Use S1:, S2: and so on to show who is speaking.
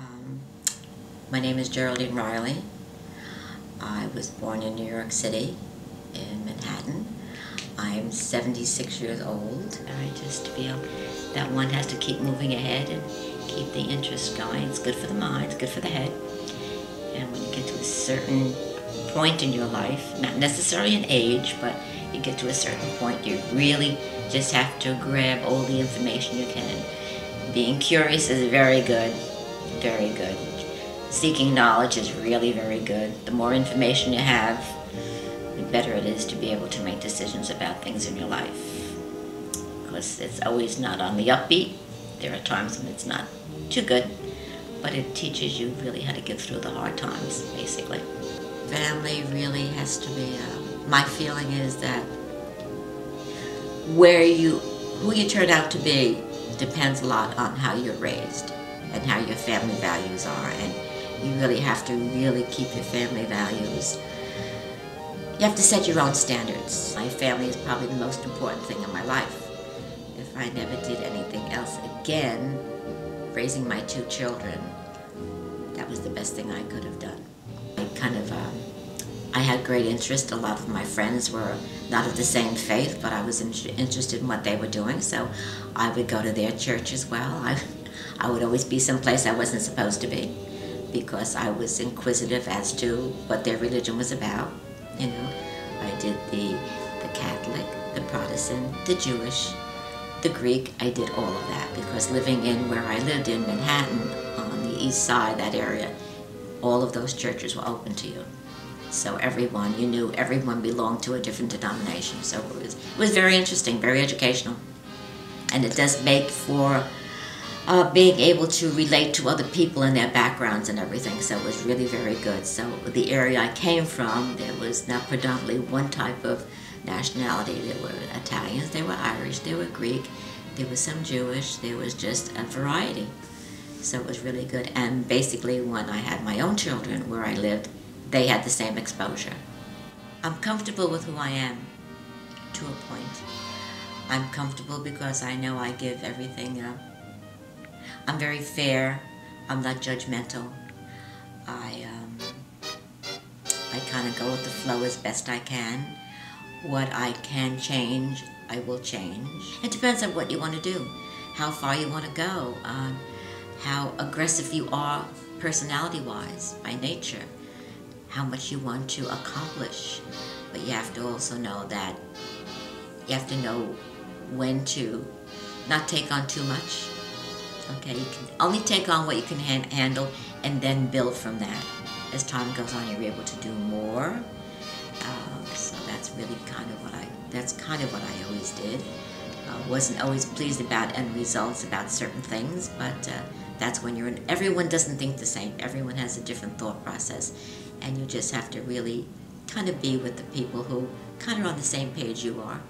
S1: Um, my name is Geraldine Riley. I was born in New York City, in Manhattan. I'm 76 years old. I just feel that one has to keep moving ahead and keep the interest going. It's good for the mind, it's good for the head. And when you get to a certain point in your life, not necessarily an age, but you get to a certain point, you really just have to grab all the information you can. Being curious is very good, very good. Seeking knowledge is really very good. The more information you have, the better it is to be able to make decisions about things in your life. Because it's always not on the upbeat. There are times when it's not too good, but it teaches you really how to get through the hard times, basically. Family really has to be, my feeling is that who you turn out to be depends a lot on how you're raised and how your family values are, and you really have to really keep your family values. You have to set your own standards. My family is probably the most important thing in my life. If I never did anything else again, raising my two children, that was the best thing I could have done. I had great interest. A lot of my friends were not of the same faith, but I was interested in what they were doing, so I would go to their church as well. I would always be someplace I wasn't supposed to be because I was inquisitive as to what their religion was about. You know, I did the Catholic, the Protestant, the Jewish, the Greek. I did all of that because living in where I lived in Manhattan, on the east side, that area, all of those churches were open to you. So everyone, you knew everyone belonged to a different denomination. So it was very interesting, very educational. And it does make for being able to relate to other people and their backgrounds and everything. So it was really very good. So the area I came from, there was not predominantly one type of nationality. There were Italians, there were Irish, there were Greek, there was some Jewish, there was just a variety. So it was really good. And basically when I had my own children where I lived, they had the same exposure. I'm comfortable with who I am, to a point. I'm comfortable because I know I give everything up. I'm very fair. I'm not judgmental. I kind of go with the flow as best I can. What I can change, I will change. It depends on what you want to do, how far you want to go, how aggressive you are personality-wise, by nature, how much you want to accomplish. But you have to also know that you have to know when to not take on too much. Okay, you can only take on what you can handle and then build from that. As time goes on, you're able to do more. So that's really kind of what I always did. Wasn't always pleased about end results about certain things, but that's when everyone doesn't think the same. Everyone has a different thought process, and you just have to really kind of be with the people who kind of are on the same page you are.